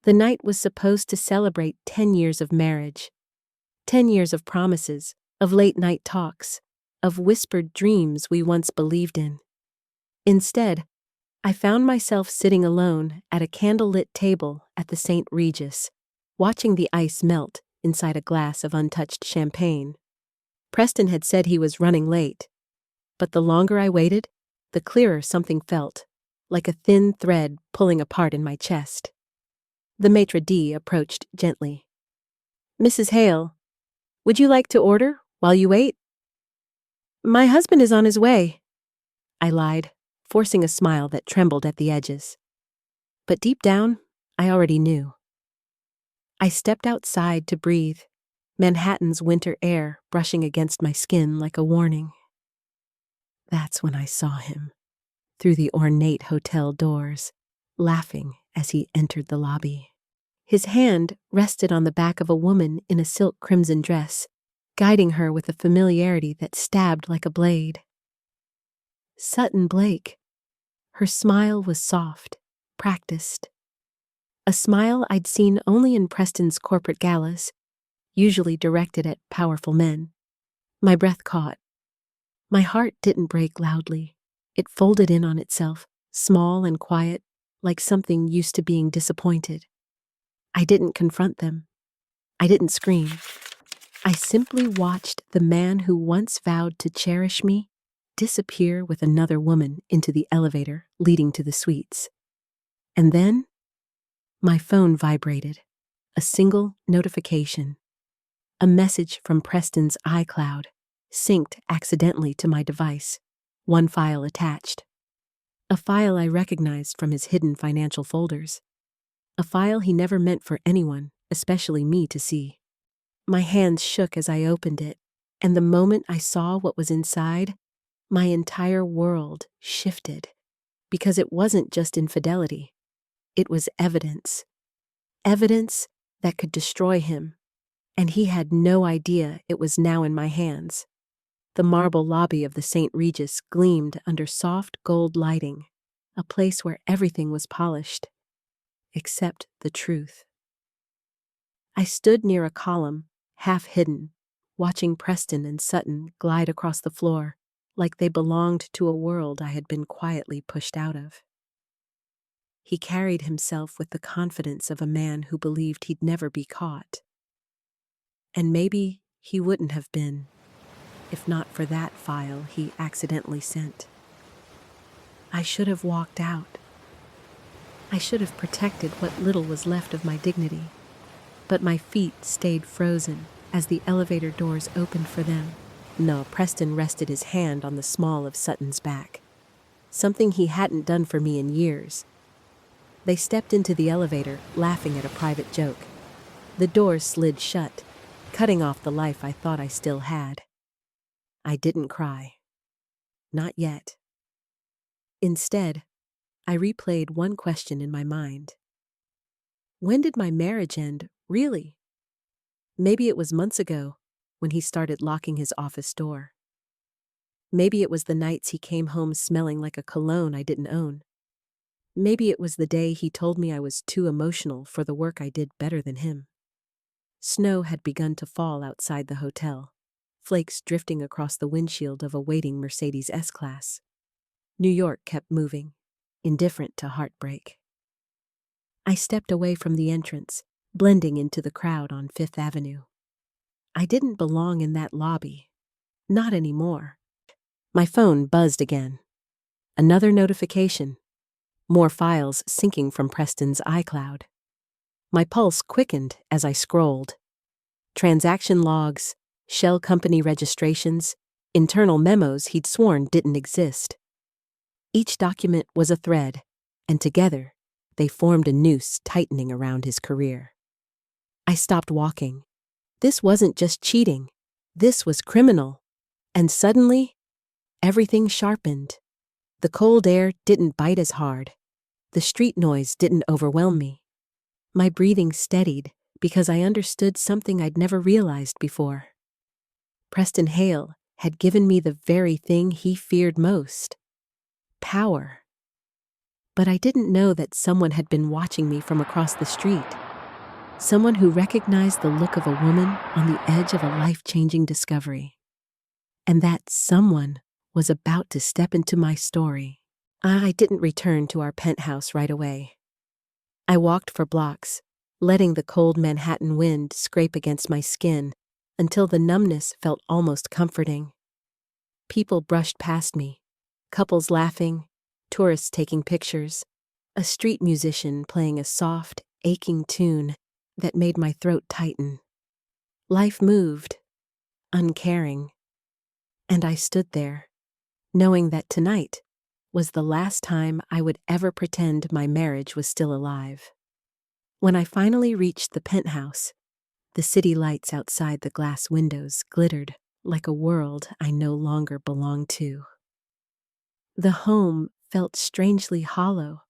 The night was supposed to celebrate 10 years of marriage, 10 years of promises, of late-night talks, of whispered dreams we once believed in. Instead, I found myself sitting alone at a candlelit table at the St. Regis, watching the ice melt inside a glass of untouched champagne. Preston had said he was running late, but the longer I waited, the clearer something felt, like a thin thread pulling apart in my chest. The maitre d' approached gently. "Mrs. Hale, would you like to order while you wait?" "My husband is on his way," I lied, forcing a smile that trembled at the edges. But deep down, I already knew. I stepped outside to breathe, Manhattan's winter air brushing against my skin like a warning. That's when I saw him, through the ornate hotel doors, laughing as he entered the lobby. His hand rested on the back of a woman in a silk crimson dress, guiding her with a familiarity that stabbed like a blade. Sutton Blake. Her smile was soft, practiced. A smile I'd seen only in Preston's corporate galas, usually directed at powerful men. My breath caught. My heart didn't break loudly. It folded in on itself, small and quiet, like something used to being disappointed. I didn't confront them. I didn't scream. I simply watched the man who once vowed to cherish me disappear with another woman into the elevator leading to the suites. And then, my phone vibrated. A single notification. A message from Preston's iCloud, synced accidentally to my device, one file attached. A file I recognized from his hidden financial folders. A file he never meant for anyone, especially me, to see. My hands shook as I opened it, and the moment I saw what was inside, my entire world shifted. Because it wasn't just infidelity. It was evidence. Evidence that could destroy him. And he had no idea it was now in my hands. The marble lobby of the St. Regis gleamed under soft gold lighting, a place where everything was polished, except the truth. I stood near a column, half hidden, watching Preston and Sutton glide across the floor, like they belonged to a world I had been quietly pushed out of. He carried himself with the confidence of a man who believed he'd never be caught. And maybe he wouldn't have been, if not for that file he accidentally sent. I should have walked out. I should have protected what little was left of my dignity. But my feet stayed frozen as the elevator doors opened for them. No, Preston rested his hand on the small of Sutton's back. Something he hadn't done for me in years. They stepped into the elevator, laughing at a private joke. The doors slid shut, cutting off the life I thought I still had. I didn't cry. Not yet. Instead, I replayed one question in my mind. When did my marriage end, really? Maybe it was months ago, when he started locking his office door. Maybe it was the nights he came home smelling like a cologne I didn't own. Maybe it was the day he told me I was too emotional for the work I did better than him. Snow had begun to fall outside the hotel, flakes drifting across the windshield of a waiting Mercedes S-Class. New York kept moving, indifferent to heartbreak. I stepped away from the entrance, blending into the crowd on Fifth Avenue. I didn't belong in that lobby. Not anymore. My phone buzzed again. Another notification. More files syncing from Preston's iCloud. My pulse quickened as I scrolled. Transaction logs, shell company registrations, internal memos he'd sworn didn't exist. Each document was a thread, and together, they formed a noose tightening around his career. I stopped walking. This wasn't just cheating. This was criminal. And suddenly, everything sharpened. The cold air didn't bite as hard. The street noise didn't overwhelm me. My breathing steadied because I understood something I'd never realized before. Preston Hale had given me the very thing he feared most. Power. But I didn't know that someone had been watching me from across the street. Someone who recognized the look of a woman on the edge of a life-changing discovery. And that someone was about to step into my story. I didn't return to our penthouse right away. I walked for blocks, letting the cold Manhattan wind scrape against my skin until the numbness felt almost comforting. People brushed past me, couples laughing, tourists taking pictures, a street musician playing a soft, aching tune that made my throat tighten. Life moved, uncaring. And I stood there, knowing that tonight was the last time I would ever pretend my marriage was still alive. When I finally reached the penthouse, the city lights outside the glass windows glittered like a world I no longer belonged to. The home felt strangely hollow,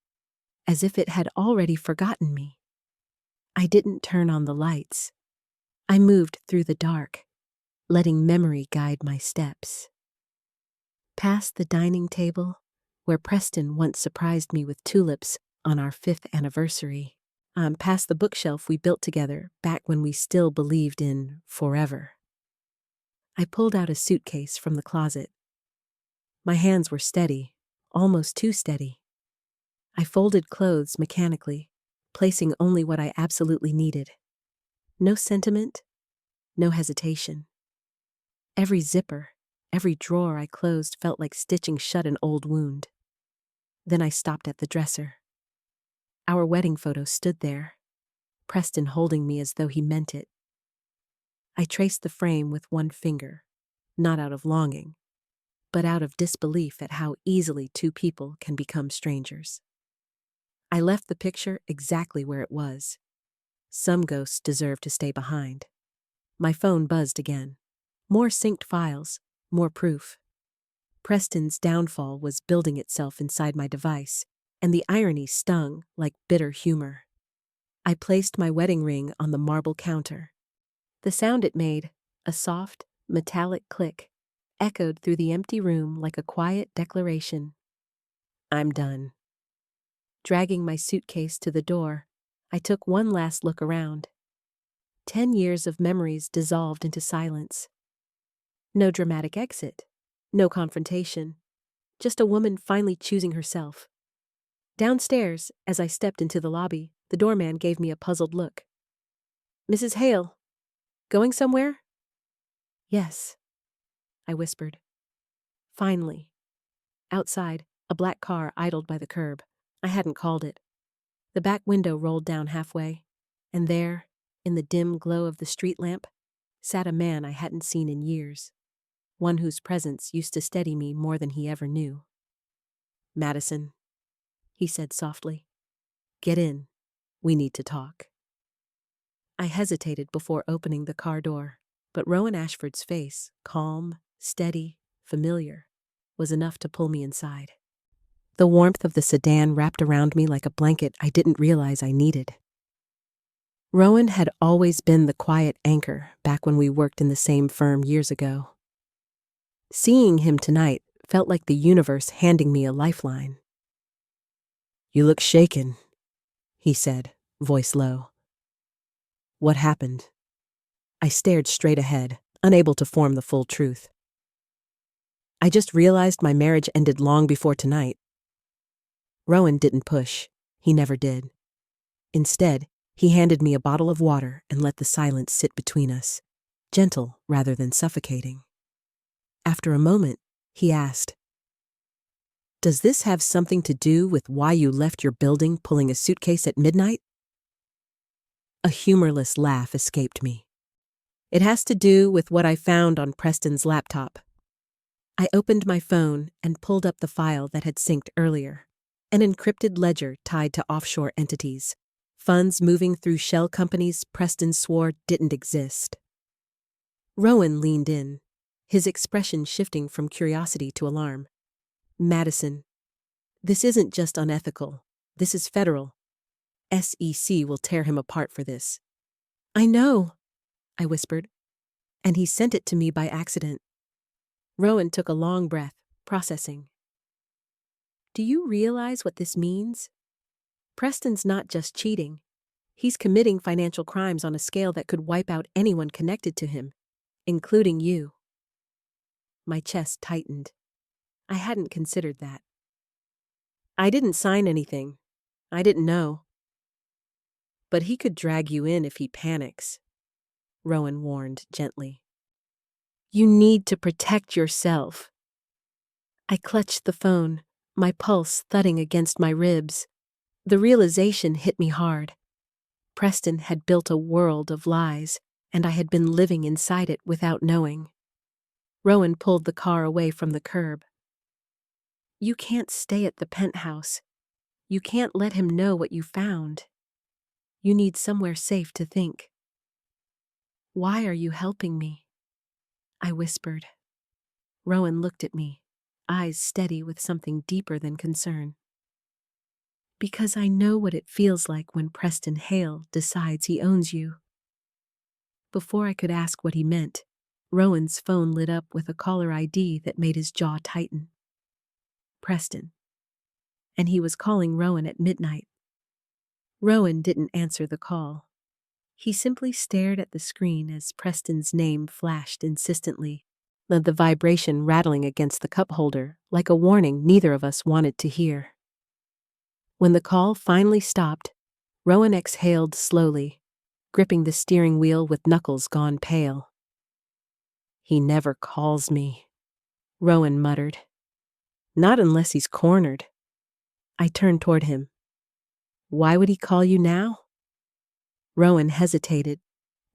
as if it had already forgotten me. I didn't turn on the lights. I moved through the dark, letting memory guide my steps. Past the dining table, where Preston once surprised me with tulips on our 5th anniversary. Past the bookshelf we built together back when we still believed in forever. I pulled out a suitcase from the closet. My hands were steady, almost too steady. I folded clothes mechanically, placing only what I absolutely needed. No sentiment, no hesitation. Every zipper, every drawer I closed felt like stitching shut an old wound. Then I stopped at the dresser. Our wedding photo stood there, Preston holding me as though he meant it. I traced the frame with one finger, not out of longing, but out of disbelief at how easily two people can become strangers. I left the picture exactly where it was. Some ghosts deserve to stay behind. My phone buzzed again. More synced files, more proof. Preston's downfall was building itself inside my device, and the irony stung like bitter humor. I placed my wedding ring on the marble counter. The sound it made, a soft, metallic click, echoed through the empty room like a quiet declaration. I'm done. Dragging my suitcase to the door, I took one last look around. 10 years of memories dissolved into silence. No dramatic exit, no confrontation, just a woman finally choosing herself. Downstairs, as I stepped into the lobby, the doorman gave me a puzzled look. Mrs. Hale, going somewhere? Yes, I whispered. Finally. Outside, a black car idled by the curb. I hadn't called it. The back window rolled down halfway, and there, in the dim glow of the street lamp, sat a man I hadn't seen in years, one whose presence used to steady me more than he ever knew. Madison, he said softly. Get in. We need to talk. I hesitated before opening the car door, but Rowan Ashford's face, calm, steady, familiar, was enough to pull me inside. The warmth of the sedan wrapped around me like a blanket I didn't realize I needed. Rowan had always been the quiet anchor back when we worked in the same firm years ago. Seeing him tonight felt like the universe handing me a lifeline. You look shaken, he said, voice low. What happened? I stared straight ahead, unable to form the full truth. I just realized my marriage ended long before tonight. Rowan didn't push. He never did. Instead, he handed me a bottle of water and let the silence sit between us, gentle rather than suffocating. After a moment, he asked, Does this have something to do with why you left your building pulling a suitcase at midnight? A humorless laugh escaped me. It has to do with what I found on Preston's laptop. I opened my phone and pulled up the file that had synced earlier, an encrypted ledger tied to offshore entities, funds moving through shell companies Preston swore didn't exist. Rowan leaned in, his expression shifting from curiosity to alarm. Madison, this isn't just unethical. This is federal. SEC will tear him apart for this. I know, I whispered, and he sent it to me by accident. Rowan took a long breath, processing. Do you realize what this means? Preston's not just cheating. He's committing financial crimes on a scale that could wipe out anyone connected to him, including you. My chest tightened. I hadn't considered that. I didn't sign anything. I didn't know. But he could drag you in if he panics, Rowan warned gently. You need to protect yourself. I clutched the phone, my pulse thudding against my ribs. The realization hit me hard. Preston had built a world of lies, and I had been living inside it without knowing. Rowan pulled the car away from the curb. You can't stay at the penthouse. You can't let him know what you found. You need somewhere safe to think. Why are you helping me? I whispered. Rowan looked at me, eyes steady with something deeper than concern. Because I know what it feels like when Preston Hale decides he owns you. Before I could ask what he meant, Rowan's phone lit up with a caller ID that made his jaw tighten. Preston. And he was calling Rowan at midnight. Rowan didn't answer the call. He simply stared at the screen as Preston's name flashed insistently, the vibration rattling against the cup holder like a warning neither of us wanted to hear. When the call finally stopped, Rowan exhaled slowly, gripping the steering wheel with knuckles gone pale. He never calls me, Rowan muttered. Not unless he's cornered. I turned toward him. Why would he call you now? Rowan hesitated,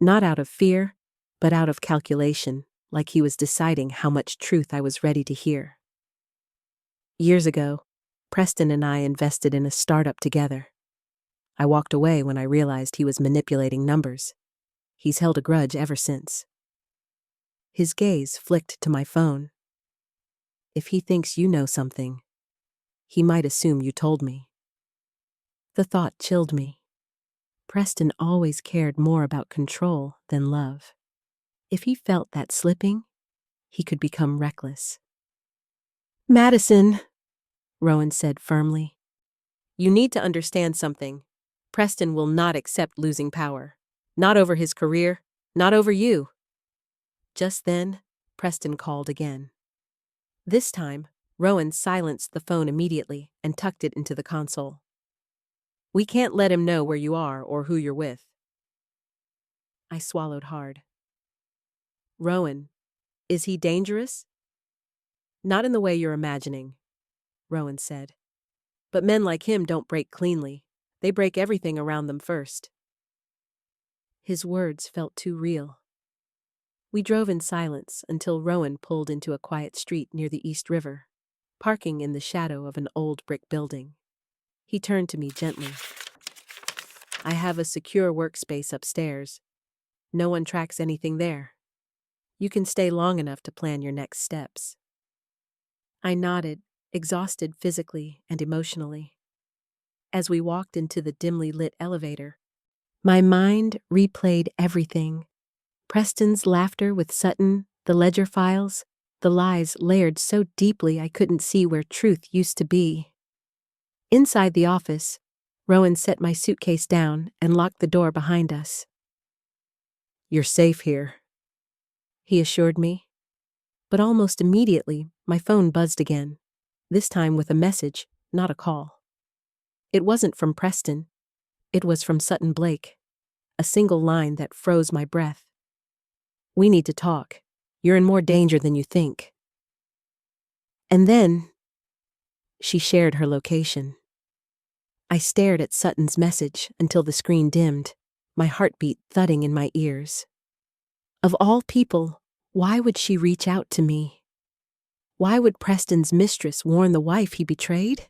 not out of fear, but out of calculation, like he was deciding how much truth I was ready to hear. Years ago, Preston and I invested in a startup together. I walked away when I realized he was manipulating numbers. He's held a grudge ever since. His gaze flicked to my phone. If he thinks you know something, he might assume you told me. The thought chilled me. Preston always cared more about control than love. If he felt that slipping, he could become reckless. Madison, Rowan said firmly. You need to understand something. Preston will not accept losing power. Not over his career, not over you. Just then, Preston called again. This time, Rowan silenced the phone immediately and tucked it into the console. We can't let him know where you are or who you're with. I swallowed hard. Rowan, is he dangerous? Not in the way you're imagining, Rowan said. But men like him don't break cleanly. They break everything around them first. His words felt too real. We drove in silence until Rowan pulled into a quiet street near the East River, parking in the shadow of an old brick building. He turned to me gently. I have a secure workspace upstairs. No one tracks anything there. You can stay long enough to plan your next steps. I nodded, exhausted physically and emotionally. As we walked into the dimly lit elevator, my mind replayed everything. Preston's laughter with Sutton, the ledger files, the lies layered so deeply I couldn't see where truth used to be. Inside the office, Rowan set my suitcase down and locked the door behind us. You're safe here, he assured me. But almost immediately, my phone buzzed again, this time with a message, not a call. It wasn't from Preston. It was from Sutton Blake, a single line that froze my breath. We need to talk. You're in more danger than you think. And then, she shared her location. I stared at Sutton's message until the screen dimmed, my heartbeat thudding in my ears. Of all people, why would she reach out to me? Why would Preston's mistress warn the wife he betrayed?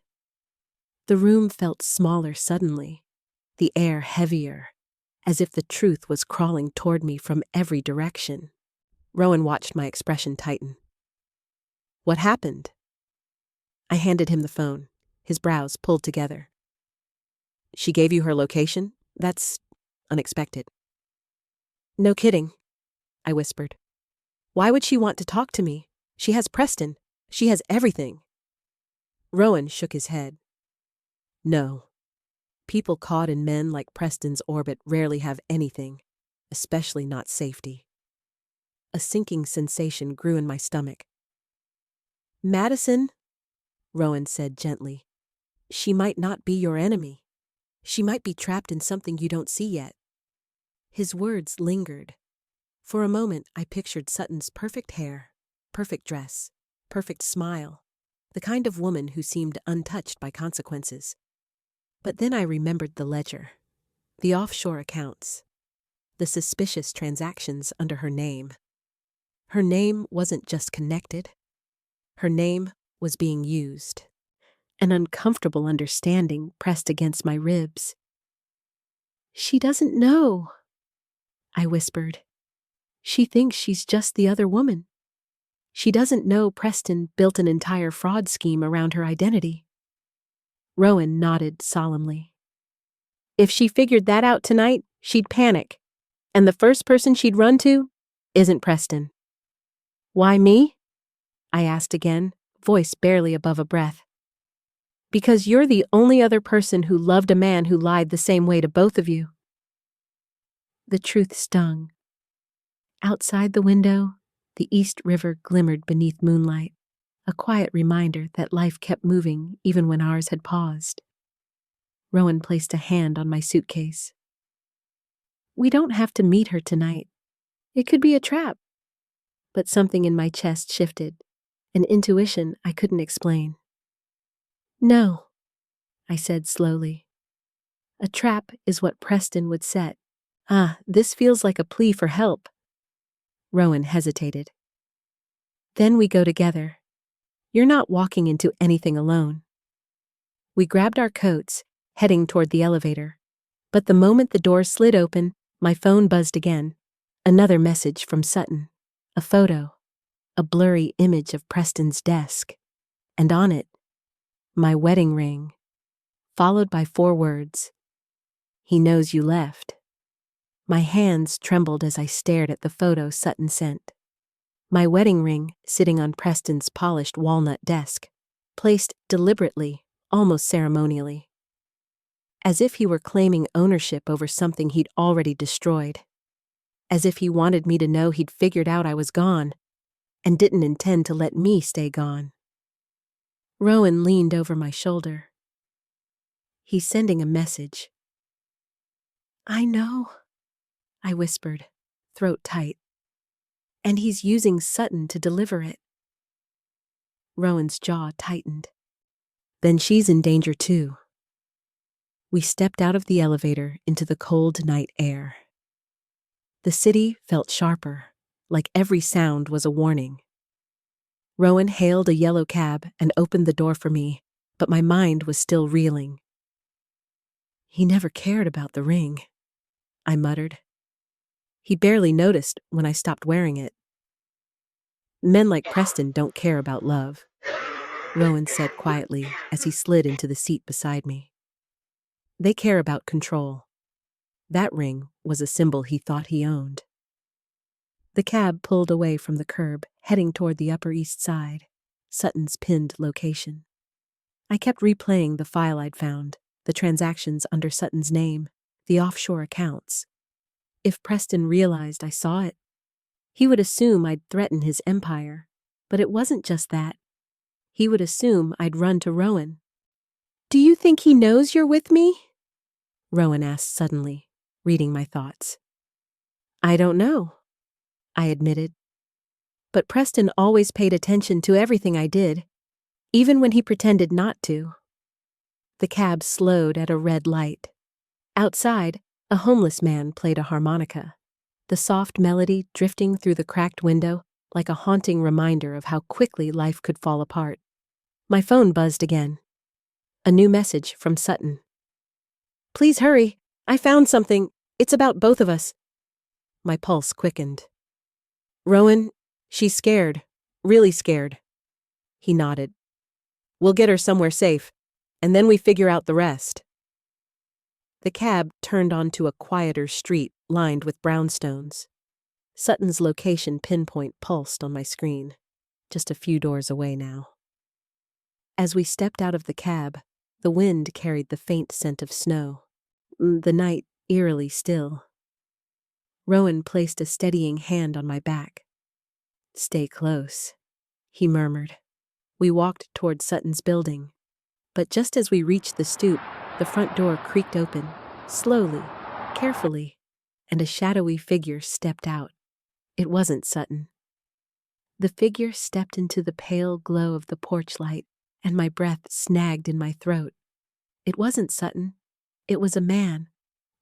The room felt smaller suddenly, the air heavier, as if the truth was crawling toward me from every direction. Rowan watched my expression tighten. What happened? I handed him the phone, his brows pulled together. She gave you her location? That's unexpected. No kidding, I whispered. Why would she want to talk to me? She has Preston. She has everything. Rowan shook his head. No. People caught in men like Preston's orbit rarely have anything, especially not safety. A sinking sensation grew in my stomach. Madison, Rowan said gently, she might not be your enemy. She might be trapped in something you don't see yet. His words lingered. For a moment, I pictured Sutton's perfect hair, perfect dress, perfect smile, the kind of woman who seemed untouched by consequences. But then I remembered the ledger, the offshore accounts, the suspicious transactions under her name. Her name wasn't just connected. Her name was being used. An uncomfortable understanding pressed against my ribs. She doesn't know, I whispered. She thinks she's just the other woman. She doesn't know Preston built an entire fraud scheme around her identity. Rowan nodded solemnly. If she figured that out tonight, she'd panic. And the first person she'd run to isn't Preston. Why me? I asked again, voice barely above a breath. Because you're the only other person who loved a man who lied the same way to both of you. The truth stung. Outside the window, the East River glimmered beneath moonlight, a quiet reminder that life kept moving even when ours had paused. Rowan placed a hand on my suitcase. We don't have to meet her tonight. It could be a trap. But something in my chest shifted, an intuition I couldn't explain. No, I said slowly. A trap is what Preston would set. This feels like a plea for help. Rowan hesitated. Then we go together. You're not walking into anything alone. We grabbed our coats, heading toward the elevator. But the moment the door slid open, my phone buzzed again. Another message from Sutton. A photo. A blurry image of Preston's desk. And on it, my wedding ring, followed by 4 words. He knows you left. My hands trembled as I stared at the photo Sutton sent. My wedding ring sitting on Preston's polished walnut desk, placed deliberately, almost ceremonially. As if he were claiming ownership over something he'd already destroyed. As if he wanted me to know he'd figured out I was gone, and didn't intend to let me stay gone. Rowan leaned over my shoulder. He's sending a message. I know, I whispered, throat tight. And he's using Sutton to deliver it. Rowan's jaw tightened. Then she's in danger too. We stepped out of the elevator into the cold night air. The city felt sharper, like every sound was a warning. Rowan hailed a yellow cab and opened the door for me, but my mind was still reeling. He never cared about the ring, I muttered. He barely noticed when I stopped wearing it. Men like Preston don't care about love, Rowan said quietly as he slid into the seat beside me. They care about control. That ring was a symbol he thought he owned. The cab pulled away from the curb, heading toward the Upper East Side, Sutton's pinned location. I kept replaying the file I'd found, the transactions under Sutton's name, the offshore accounts. If Preston realized I saw it, he would assume I'd threaten his empire. But it wasn't just that. He would assume I'd run to Rowan. Do you think he knows you're with me? Rowan asked suddenly, reading my thoughts. I don't know, I admitted. But Preston always paid attention to everything I did, even when he pretended not to. The cab slowed at a red light. Outside, a homeless man played a harmonica, the soft melody drifting through the cracked window like a haunting reminder of how quickly life could fall apart. My phone buzzed again. A new message from Sutton. Please hurry. I found something. It's about both of us. My pulse quickened. Rowan, she's scared. Really scared. He nodded. We'll get her somewhere safe, and then we figure out the rest. The cab turned onto a quieter street lined with brownstones. Sutton's location pinpoint pulsed on my screen, just a few doors away now. As we stepped out of the cab, the wind carried the faint scent of snow. The night eerily still. Rowan placed a steadying hand on my back. "Stay close," he murmured. We walked toward Sutton's building. But just as we reached the stoop, the front door creaked open, slowly, carefully, and a shadowy figure stepped out. It wasn't Sutton. The figure stepped into the pale glow of the porch light, and my breath snagged in my throat. It wasn't Sutton. It was a man,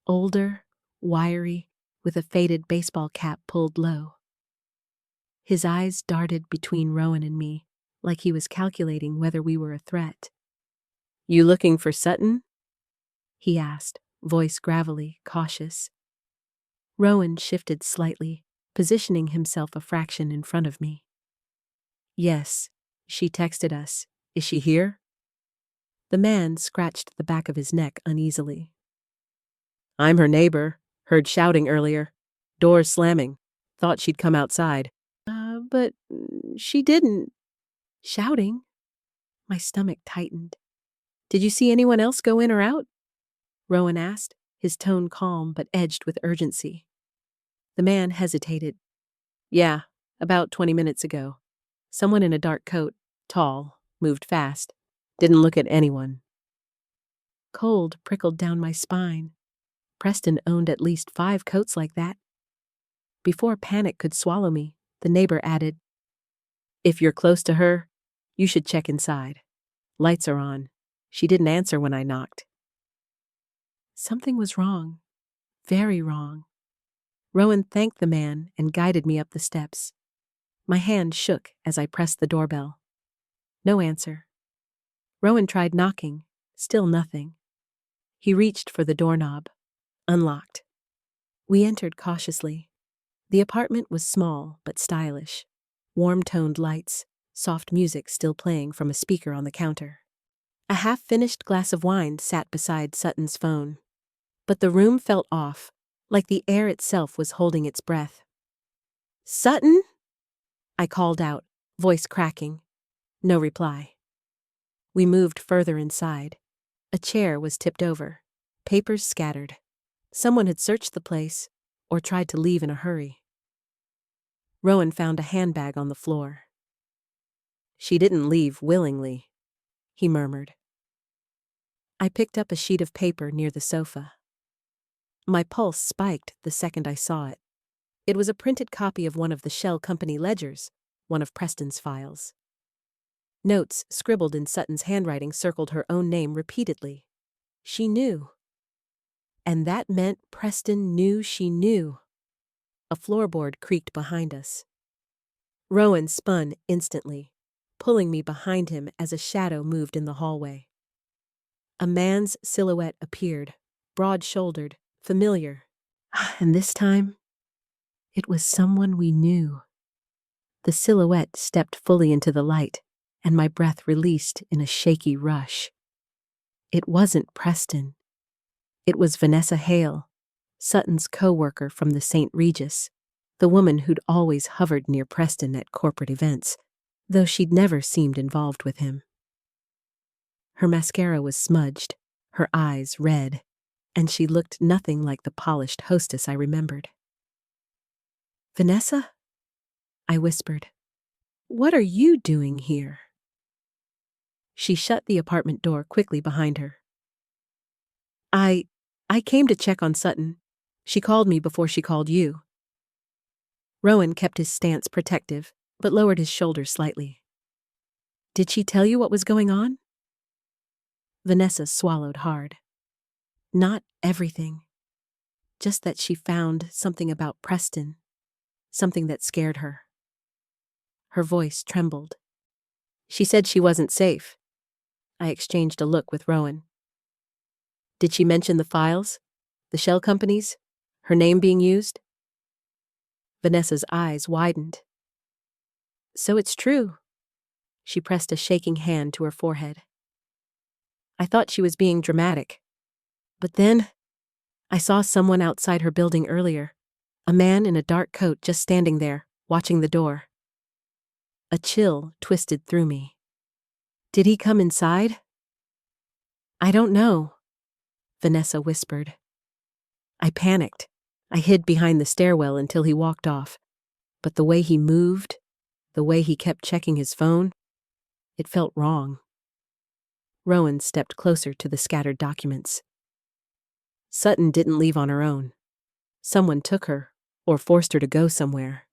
older, wiry, with a faded baseball cap pulled low. His eyes darted between Rowan and me, like he was calculating whether we were a threat. "You looking for Sutton?" he asked, voice gravelly, cautious. Rowan shifted slightly, positioning himself a fraction in front of me. "Yes, she texted us. Is she here?" The man scratched the back of his neck uneasily. "I'm her neighbor. Heard shouting earlier. Doors slamming. Thought she'd come outside." But she didn't." "Shouting?" My stomach tightened. "Did you see anyone else go in or out?" Rowan asked, his tone calm but edged with urgency. The man hesitated. "Yeah, about 20 minutes ago. Someone in a dark coat, tall, moved fast. Didn't look at anyone." Cold prickled down my spine. Preston owned at least 5 coats like that. Before panic could swallow me, the neighbor added, "If you're close to her, you should check inside. Lights are on. She didn't answer when I knocked." Something was wrong. Very wrong. Rowan thanked the man and guided me up the steps. My hand shook as I pressed the doorbell. No answer. Rowan tried knocking. Still nothing. He reached for the doorknob. Unlocked. We entered cautiously. The apartment was small but stylish. Warm-toned lights, soft music still playing from a speaker on the counter. A half-finished glass of wine sat beside Sutton's phone. But the room felt off, like the air itself was holding its breath. "Sutton?" I called out, voice cracking. No reply. We moved further inside. A chair was tipped over, papers scattered. Someone had searched the place, or tried to leave in a hurry. Rowan found a handbag on the floor. "She didn't leave willingly," he murmured. I picked up a sheet of paper near the sofa. My pulse spiked the second I saw it. It was a printed copy of one of the Shell Company ledgers, one of Preston's files. Notes scribbled in Sutton's handwriting circled her own name repeatedly. She knew. And that meant Preston knew she knew. A floorboard creaked behind us. Rowan spun instantly, pulling me behind him as a shadow moved in the hallway. A man's silhouette appeared, broad-shouldered, familiar. And this time, it was someone we knew. The silhouette stepped fully into the light, and my breath released in a shaky rush. It wasn't Preston. It was Vanessa Hale, Sutton's co-worker from the St. Regis, the woman who'd always hovered near Preston at corporate events, though she'd never seemed involved with him. Her mascara was smudged, her eyes red, and she looked nothing like the polished hostess I remembered. "Vanessa?" I whispered. "What are you doing here?" She shut the apartment door quickly behind her. I came to check on Sutton. She called me before she called you." Rowan kept his stance protective, but lowered his shoulders slightly. "Did she tell you what was going on?" Vanessa swallowed hard. "Not everything. Just that she found something about Preston, something that scared her." Her voice trembled. "She said she wasn't safe." I exchanged a look with Rowan. "Did she mention the files? The shell companies? Her name being used?" Vanessa's eyes widened. "So it's true." She pressed a shaking hand to her forehead. "I thought she was being dramatic. But then, I saw someone outside her building earlier. A man in a dark coat just standing there, watching the door." A chill twisted through me. Did he come inside? I don't know, Vanessa whispered. I panicked. I hid behind the stairwell until he walked off. But the way he moved, the way he kept checking his phone, it felt wrong. Rowan stepped closer to the scattered documents. Sutton didn't leave on her own. Someone took her, or forced her to go somewhere.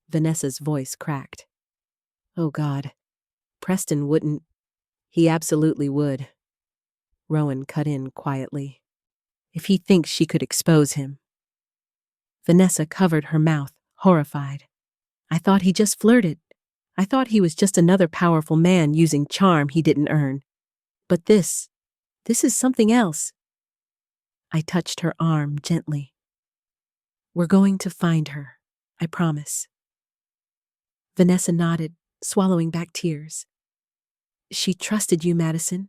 Vanessa's voice cracked. Oh God, Preston wouldn't. He absolutely would. Rowan cut in quietly. If he thinks she could expose him. Vanessa covered her mouth, horrified. I thought he just flirted. I thought he was just another powerful man using charm he didn't earn. But this is something else. I touched her arm gently. We're going to find her, I promise. Vanessa nodded, swallowing back tears. She trusted you, Madison.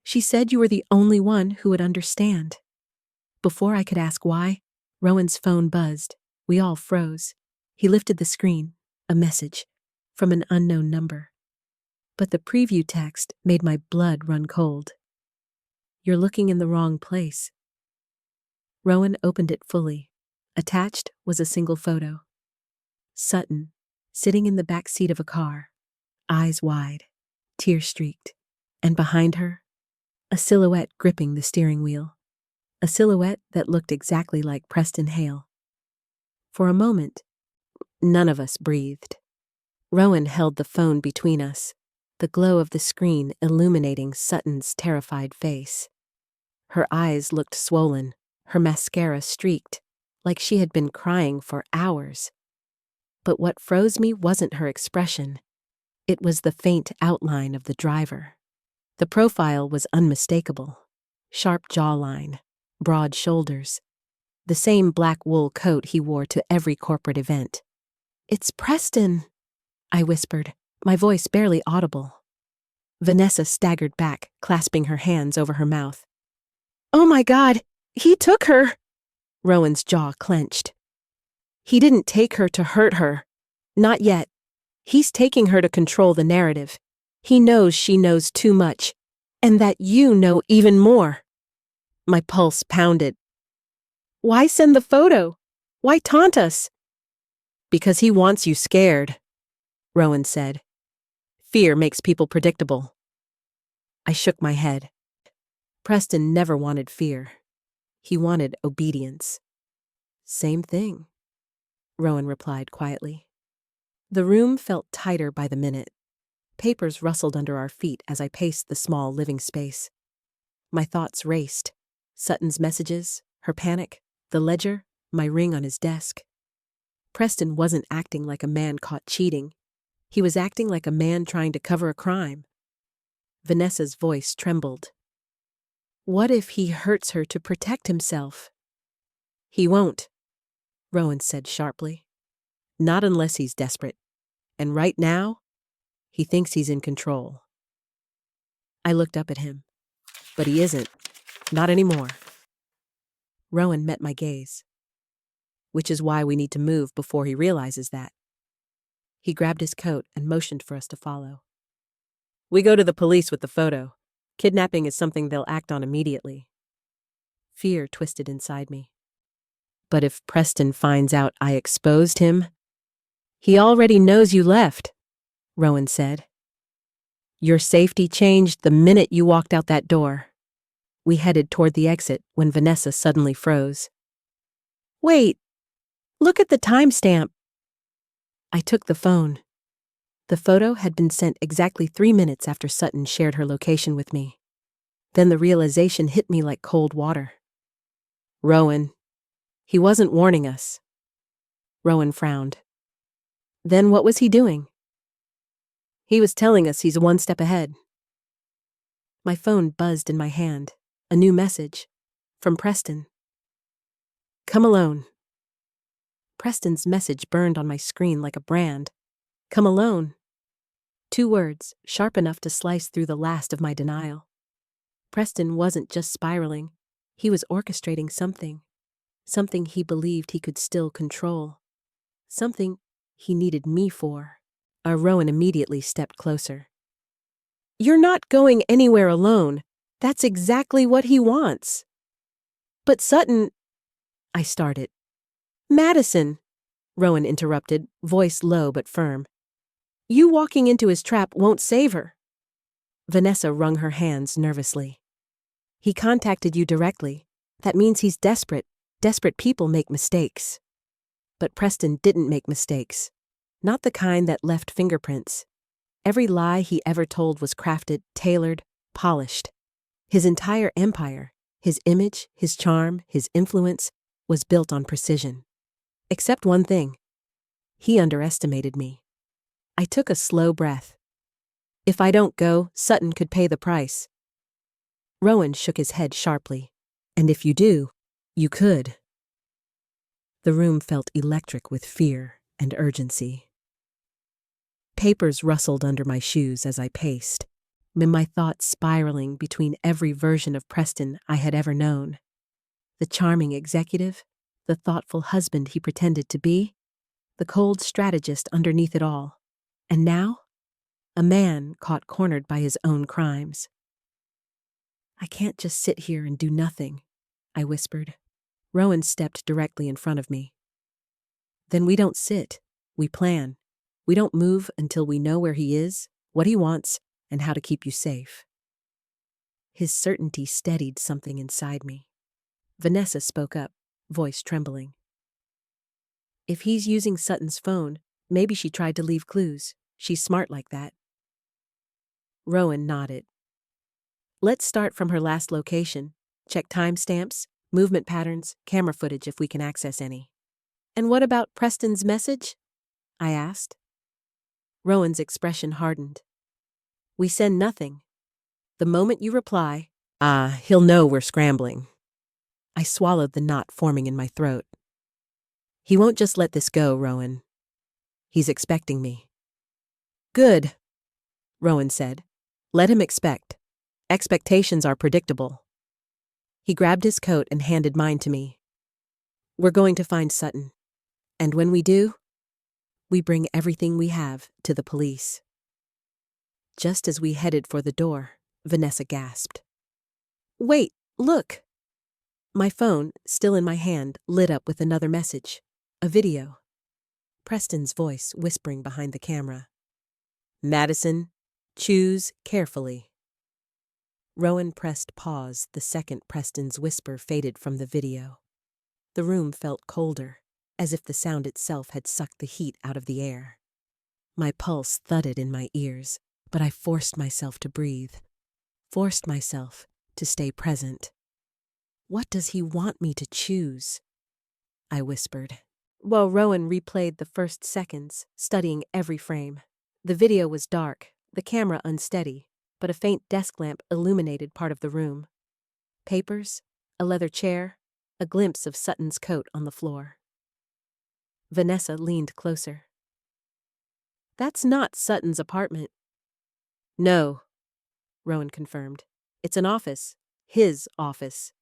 She said you were the only one who would understand. Before I could ask why, Rowan's phone buzzed. We all froze. He lifted the screen, a message, from an unknown number. But the preview text made my blood run cold. You're looking in the wrong place. Rowan opened it fully. Attached was a single photo. Sutton, sitting in the back seat of a car, eyes wide, tear-streaked, and behind her, a silhouette gripping the steering wheel. A silhouette that looked exactly like Preston Hale. For a moment, none of us breathed. Rowan held the phone between us, the glow of the screen illuminating Sutton's terrified face. Her eyes looked swollen, her mascara streaked, like she had been crying for hours. But what froze me wasn't her expression. It was the faint outline of the driver. The profile was unmistakable. Sharp jawline, broad shoulders, the same black wool coat he wore to every corporate event. It's Preston, I whispered, my voice barely audible. Vanessa staggered back, clasping her hands over her mouth. Oh my God, he took her! Rowan's jaw clenched. He didn't take her to hurt her. Not yet. He's taking her to control the narrative. He knows she knows too much, and that you know even more. My pulse pounded. Why send the photo? Why taunt us? Because he wants you scared, Rowan said. Fear makes people predictable. I shook my head. Preston never wanted fear. He wanted obedience. Same thing, Rowan replied quietly. The room felt tighter by the minute. Papers rustled under our feet as I paced the small living space. My thoughts raced. Sutton's messages, her panic, the ledger, my ring on his desk. Preston wasn't acting like a man caught cheating. He was acting like a man trying to cover a crime. Vanessa's voice trembled. What if he hurts her to protect himself? He won't, Rowan said sharply. Not unless he's desperate. And right now, he thinks he's in control. I looked up at him. But he isn't. Not anymore. Rowan met my gaze. Which is why we need to move before he realizes that. He grabbed his coat and motioned for us to follow. We go to the police with the photo. Kidnapping is something they'll act on immediately. Fear twisted inside me. But if Preston finds out I exposed him... He already knows you left, Rowan said. Your safety changed the minute you walked out that door. We headed toward the exit when Vanessa suddenly froze. Wait, look at the timestamp. I took the phone. The photo had been sent exactly 3 minutes after Sutton shared her location with me. Then the realization hit me like cold water. Rowan. He wasn't warning us. Rowan frowned. Then what was he doing? He was telling us he's one step ahead. My phone buzzed in my hand. A new message. From Preston. Come alone. Preston's message burned on my screen like a brand. Come alone. 2 words, sharp enough to slice through the last of my denial. Preston wasn't just spiraling. He was orchestrating something. Something he believed he could still control. Something he needed me for. Rowan immediately stepped closer. You're not going anywhere alone. That's exactly what he wants. But Sutton, I started. Madison, Rowan interrupted, voice low but firm. You walking into his trap won't save her. Vanessa wrung her hands nervously. He contacted you directly. That means he's desperate. Desperate people make mistakes. But Preston didn't make mistakes. Not the kind that left fingerprints. Every lie he ever told was crafted, tailored, polished. His entire empire, his image, his charm, his influence, was built on precision. Except one thing. He underestimated me. I took a slow breath. If I don't go, Sutton could pay the price. Rowan shook his head sharply. And if you do, you could. The room felt electric with fear and urgency. Papers rustled under my shoes as I paced, my thoughts spiraling between every version of Preston I had ever known. The charming executive, the thoughtful husband he pretended to be, the cold strategist underneath it all. And now, a man caught cornered by his own crimes. I can't just sit here and do nothing, I whispered. Rowan stepped directly in front of me. Then we don't sit, we plan. We don't move until we know where he is, what he wants, and how to keep you safe. His certainty steadied something inside me. Vanessa spoke up, voice trembling. If he's using Sutton's phone, maybe she tried to leave clues. She's smart like that. Rowan nodded. Let's start from her last location. Check timestamps, movement patterns, camera footage if we can access any. And what about Preston's message? I asked. Rowan's expression hardened. We send nothing. The moment you reply, he'll know we're scrambling. I swallowed the knot forming in my throat. He won't just let this go, Rowan. He's expecting me. Good, Rowan said. Let him expect. Expectations are predictable. He grabbed his coat and handed mine to me. We're going to find Sutton. And when we do, we bring everything we have to the police. Just as we headed for the door, Vanessa gasped. Wait, look! My phone, still in my hand, lit up with another message. A video. Preston's voice whispering behind the camera. Madison, choose carefully. Rowan pressed pause the second Preston's whisper faded from the video. The room felt colder, as if the sound itself had sucked the heat out of the air. My pulse thudded in my ears, but I forced myself to breathe. Forced myself to stay present. What does he want me to choose? I whispered, while Rowan replayed the first seconds, studying every frame. The video was dark, the camera unsteady, but a faint desk lamp illuminated part of the room. Papers, a leather chair, a glimpse of Sutton's coat on the floor. Vanessa leaned closer. That's not Sutton's apartment. No, Rowan confirmed. It's an office. His office.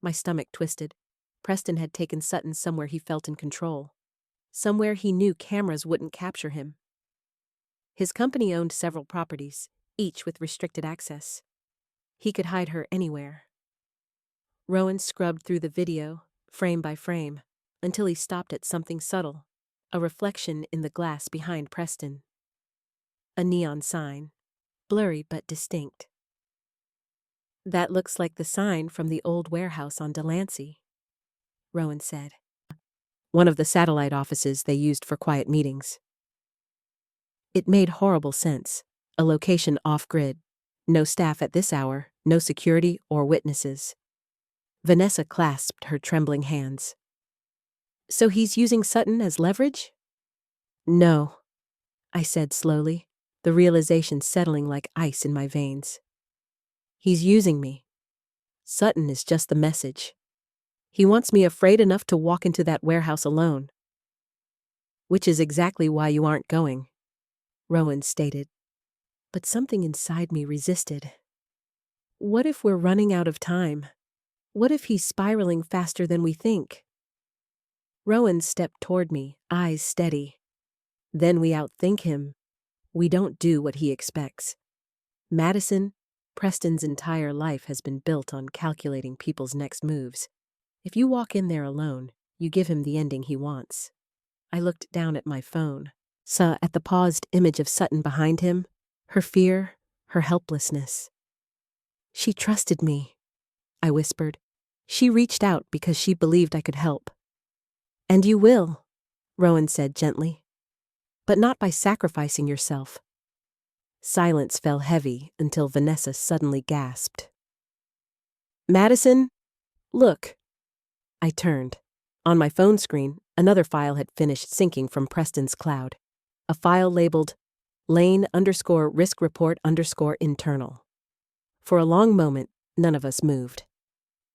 My stomach twisted. Preston had taken Sutton somewhere he felt in control. Somewhere he knew cameras wouldn't capture him. His company owned several properties, each with restricted access. He could hide her anywhere. Rowan scrubbed through the video, frame by frame, until he stopped at something subtle, a reflection in the glass behind Preston. A neon sign, blurry but distinct. That looks like the sign from the old warehouse on Delancey, Rowan said. One of the satellite offices they used for quiet meetings. It made horrible sense. A location off-grid. No staff at this hour, no security or witnesses. Vanessa clasped her trembling hands. So he's using Sutton as leverage? No, I said slowly, the realization settling like ice in my veins. He's using me. Sutton is just the message. He wants me afraid enough to walk into that warehouse alone. Which is exactly why you aren't going, Rowan stated. But something inside me resisted. What if we're running out of time? What if he's spiraling faster than we think? Rowan stepped toward me, eyes steady. Then we outthink him. We don't do what he expects. Madison, Preston's entire life has been built on calculating people's next moves. If you walk in there alone, you give him the ending he wants. I looked down at my phone, saw at the paused image of Sutton behind him, her fear, her helplessness. She trusted me, I whispered. She reached out because she believed I could help. And you will, Rowan said gently. But not by sacrificing yourself. Silence fell heavy until Vanessa suddenly gasped. Madison, look. I turned. On my phone screen, another file had finished syncing from Preston's cloud. A file labeled lane_risk report_internal. For a long moment, none of us moved.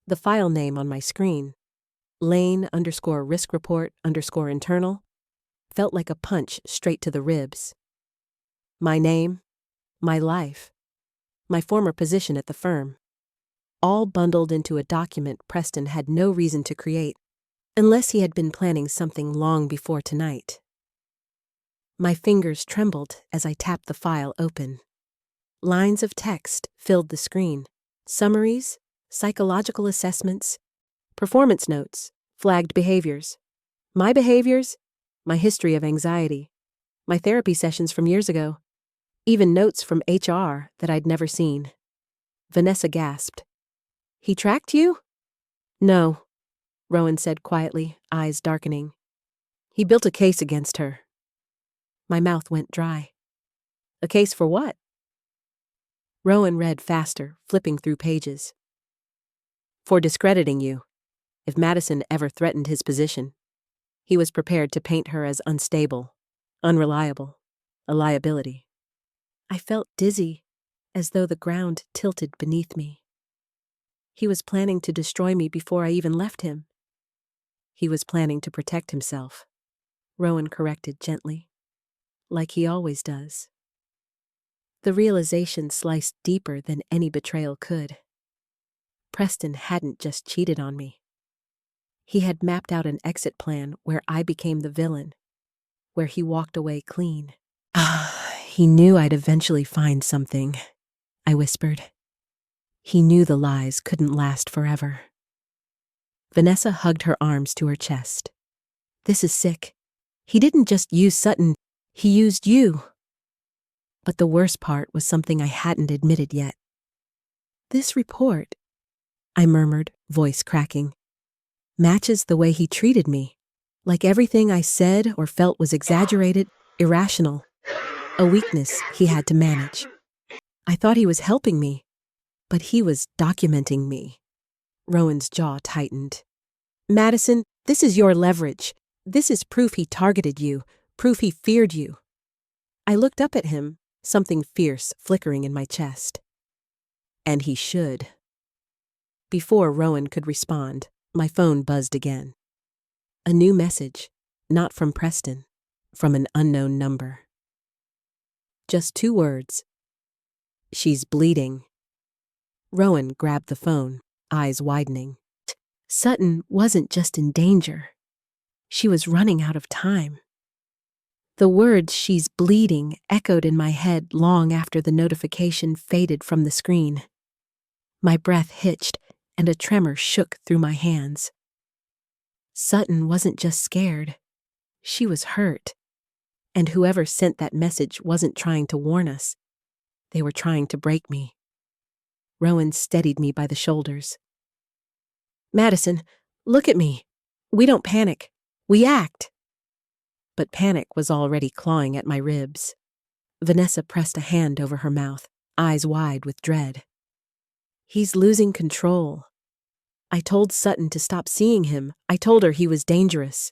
The file name on my screen, lane_risk report_internal, felt like a punch straight to the ribs. My name, my life, my former position at the firm, all bundled into a document Preston had no reason to create, unless he had been planning something long before tonight. My fingers trembled as I tapped the file open. Lines of text filled the screen. Summaries, psychological assessments, performance notes, flagged behaviors. My behaviors, my history of anxiety, my therapy sessions from years ago, even notes from HR that I'd never seen. Vanessa gasped. He tracked you? No, Rowan said quietly, eyes darkening. He built a case against her. My mouth went dry. A case for what? Rowan read faster, flipping through pages. For discrediting you. If Madison ever threatened his position, he was prepared to paint her as unstable, unreliable, a liability. I felt dizzy, as though the ground tilted beneath me. He was planning to destroy me before I even left him. He was planning to protect himself, Rowan corrected gently, like he always does. The realization sliced deeper than any betrayal could. Preston hadn't just cheated on me. He had mapped out an exit plan where I became the villain, where he walked away clean. He knew I'd eventually find something, I whispered. He knew the lies couldn't last forever. Vanessa hugged her arms to her chest. This is sick. He didn't just use Sutton, he used you. But the worst part was something I hadn't admitted yet. This report, I murmured, voice cracking, matches the way he treated me, like everything I said or felt was exaggerated, irrational, a weakness he had to manage. I thought he was helping me, but he was documenting me. Rowan's jaw tightened. Madison, this is your leverage. This is proof he targeted you, proof he feared you. I looked up at him, something fierce flickering in my chest. And he should. Before Rowan could respond, my phone buzzed again. A new message, not from Preston, from an unknown number. Just 2 words. She's bleeding. Rowan grabbed the phone, eyes widening. Sutton wasn't just in danger. She was running out of time. The words "she's bleeding" echoed in my head long after the notification faded from the screen. My breath hitched, and a tremor shook through my hands. Sutton wasn't just scared. She was hurt. And whoever sent that message wasn't trying to warn us. They were trying to break me. Rowan steadied me by the shoulders. Madison, look at me. We don't panic. We act. But panic was already clawing at my ribs. Vanessa pressed a hand over her mouth, eyes wide with dread. He's losing control. I told Sutton to stop seeing him. I told her he was dangerous.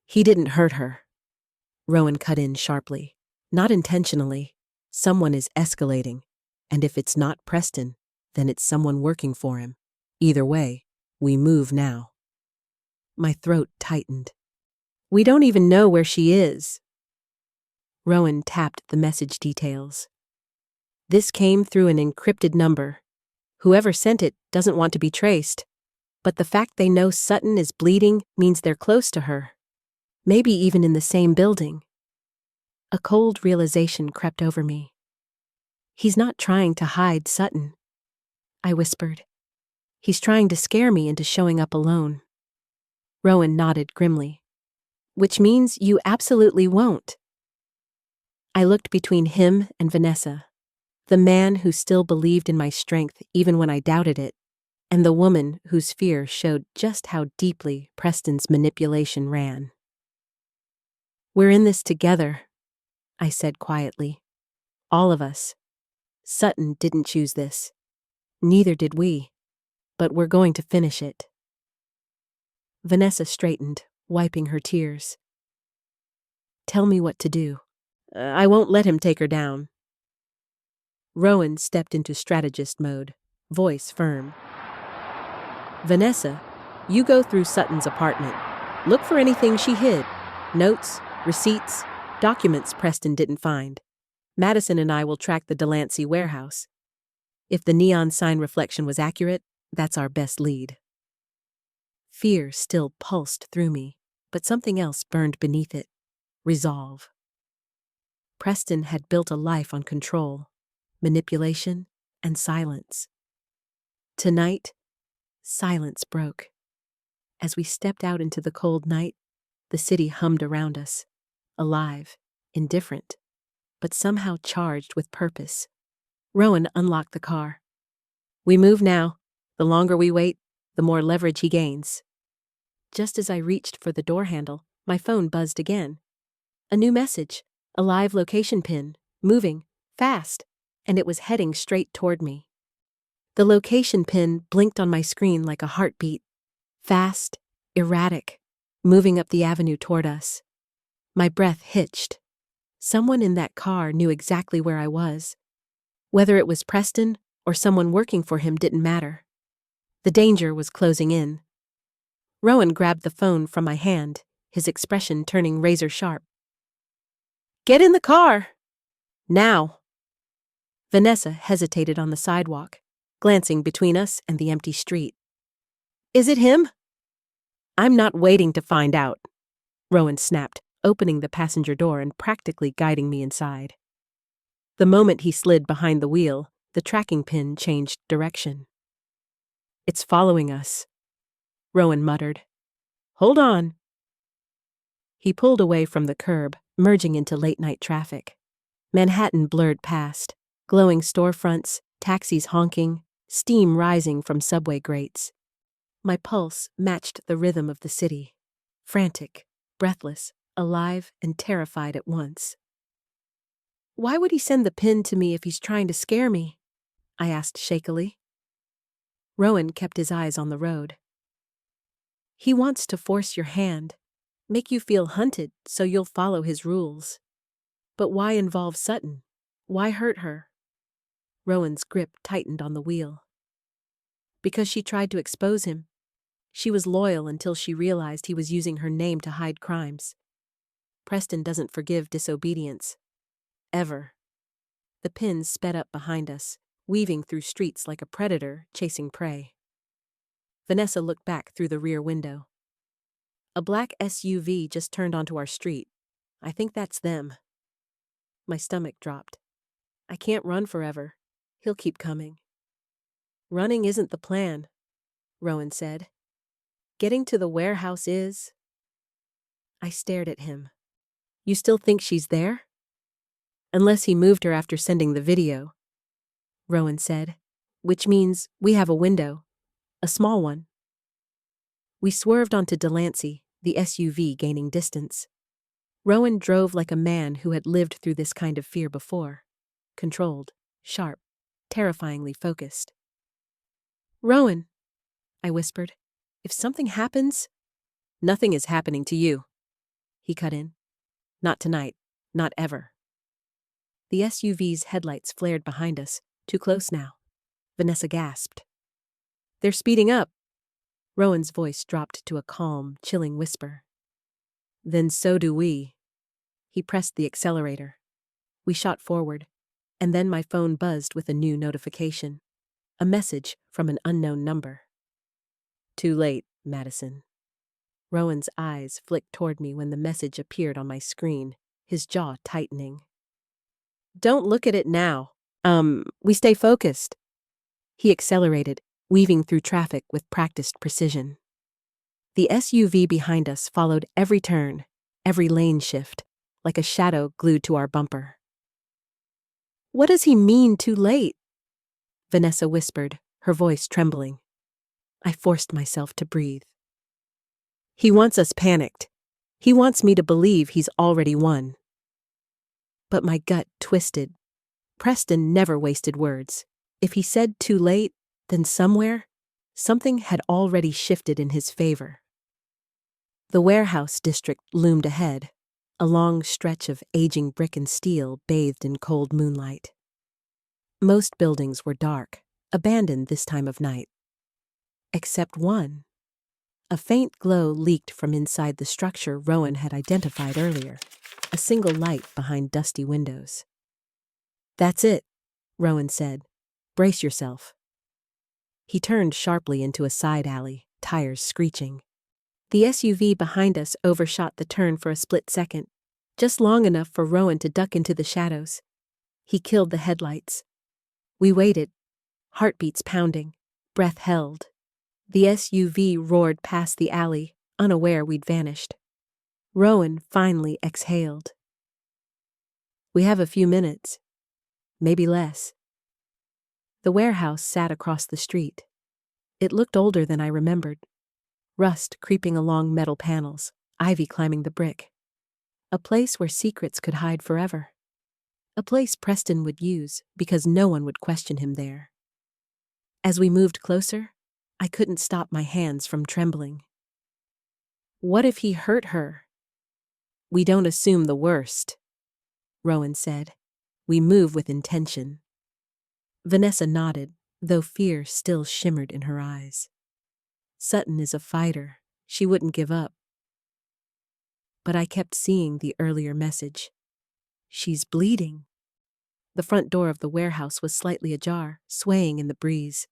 He didn't hurt her. Rowan cut in sharply. Not intentionally. Someone is escalating. And if it's not Preston, then it's someone working for him. Either way, we move now. My throat tightened. We don't even know where she is. Rowan tapped the message details. This came through an encrypted number. Whoever sent it doesn't want to be traced. But the fact they know Sutton is bleeding means they're close to her. Maybe even in the same building. A cold realization crept over me. He's not trying to hide Sutton, I whispered. He's trying to scare me into showing up alone. Rowan nodded grimly. Which means you absolutely won't. I looked between him and Vanessa, the man who still believed in my strength even when I doubted it, and the woman whose fear showed just how deeply Preston's manipulation ran. We're in this together, I said quietly. All of us. Sutton didn't choose this. Neither did we. But we're going to finish it. Vanessa straightened, wiping her tears. Tell me what to do. I won't let him take her down. Rowan stepped into strategist mode, voice firm. Vanessa, you go through Sutton's apartment. Look for anything she hid. Notes, receipts, documents Preston didn't find. Madison and I will track the Delancey warehouse. If the neon sign reflection was accurate, that's our best lead. Fear still pulsed through me, but something else burned beneath it. Resolve. Preston had built a life on control, manipulation, and silence. Tonight, silence broke. As we stepped out into the cold night, the city hummed around us, alive, indifferent, but somehow charged with purpose. Rowan unlocked the car. We move now. The longer we wait, the more leverage he gains. Just as I reached for the door handle, my phone buzzed again. A new message, a live location pin, moving, fast, and it was heading straight toward me. The location pin blinked on my screen like a heartbeat. Fast, erratic, moving up the avenue toward us. My breath hitched. Someone in that car knew exactly where I was. Whether it was Preston or someone working for him didn't matter. The danger was closing in. Rowan grabbed the phone from my hand, his expression turning razor sharp. Get in the car! Now! Vanessa hesitated on the sidewalk, glancing between us and the empty street. Is it him? I'm not waiting to find out, Rowan snapped, opening the passenger door and practically guiding me inside. The moment he slid behind the wheel, the tracking pin changed direction. It's following us, Rowan muttered. Hold on. He pulled away from the curb, merging into late-night traffic. Manhattan blurred past, glowing storefronts, taxis honking, steam rising from subway grates. My pulse matched the rhythm of the city, frantic, breathless, alive, and terrified at once. Why would he send the pin to me if he's trying to scare me? I asked shakily. Rowan kept his eyes on the road. He wants to force your hand, make you feel hunted so you'll follow his rules. But why involve Sutton? Why hurt her? Rowan's grip tightened on the wheel. Because she tried to expose him. She was loyal until she realized he was using her name to hide crimes. Preston doesn't forgive disobedience. Ever. The pins sped up behind us, weaving through streets like a predator chasing prey. Vanessa looked back through the rear window. A black SUV just turned onto our street. I think that's them. My stomach dropped. I can't run forever. He'll keep coming. Running isn't the plan, Rowan said. Getting to the warehouse is. I stared at him. You still think she's there? Unless he moved her after sending the video, Rowan said, which means we have a window, a small one. We swerved onto Delancey, the SUV gaining distance. Rowan drove like a man who had lived through this kind of fear before. Controlled, sharp, terrifyingly focused. Rowan, I whispered, if something happens... Nothing is happening to you, he cut in. Not tonight, not ever. The SUV's headlights flared behind us, too close now. Vanessa gasped. They're speeding up. Rowan's voice dropped to a calm, chilling whisper. Then so do we. He pressed the accelerator. We shot forward, and then my phone buzzed with a new notification. A message from an unknown number. Too late, Madison. Rowan's eyes flicked toward me when the message appeared on my screen, his jaw tightening. Don't look at it now, We stay focused. He accelerated, weaving through traffic with practiced precision. The SUV behind us followed every turn, every lane shift, like a shadow glued to our bumper. "What does he mean, too late?" Vanessa whispered, her voice trembling. I forced myself to breathe. "He wants us panicked. He wants me to believe he's already won." But my gut twisted. Preston never wasted words. If he said too late, then somewhere, something had already shifted in his favor. The warehouse district loomed ahead, a long stretch of aging brick and steel bathed in cold moonlight. Most buildings were dark, abandoned this time of night. Except one. A faint glow leaked from inside the structure Rowan had identified earlier, a single light behind dusty windows. "That's it," Rowan said. "Brace yourself." He turned sharply into a side alley, tires screeching. The SUV behind us overshot the turn for a split second, just long enough for Rowan to duck into the shadows. He killed the headlights. We waited, heartbeats pounding, breath held. The SUV roared past the alley, unaware we'd vanished. Rowan finally exhaled. "We have a few minutes. Maybe less." The warehouse sat across the street. It looked older than I remembered. Rust creeping along metal panels, ivy climbing the brick. A place where secrets could hide forever. A place Preston would use because no one would question him there. As we moved closer, I couldn't stop my hands from trembling. What if he hurt her? "We don't assume the worst," Rowan said. "We move with intention." Vanessa nodded, though fear still shimmered in her eyes. Sutton is a fighter. She wouldn't give up. But I kept seeing the earlier message. "She's bleeding." The front door of the warehouse was slightly ajar, swaying in the breeze.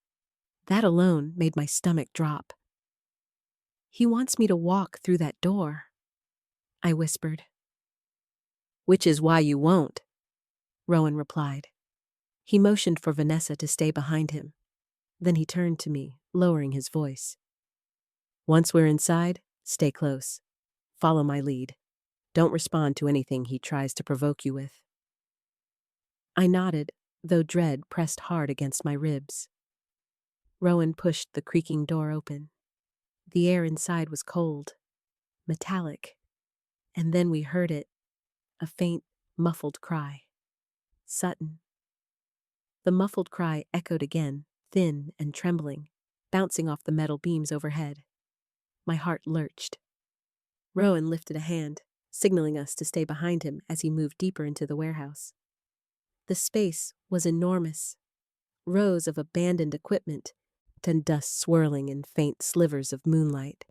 That alone made my stomach drop. "He wants me to walk through that door," I whispered. "Which is why you won't," Rowan replied. He motioned for Vanessa to stay behind him. Then he turned to me, lowering his voice. "Once we're inside, stay close. Follow my lead. Don't respond to anything he tries to provoke you with." I nodded, though dread pressed hard against my ribs. Rowan pushed the creaking door open. The air inside was cold, metallic, and then we heard it, a faint, muffled cry. "Sutton." The muffled cry echoed again, thin and trembling, bouncing off the metal beams overhead. My heart lurched. Rowan lifted a hand, signaling us to stay behind him as he moved deeper into the warehouse. The space was enormous. Rows of abandoned equipment, and dust swirling in faint slivers of moonlight.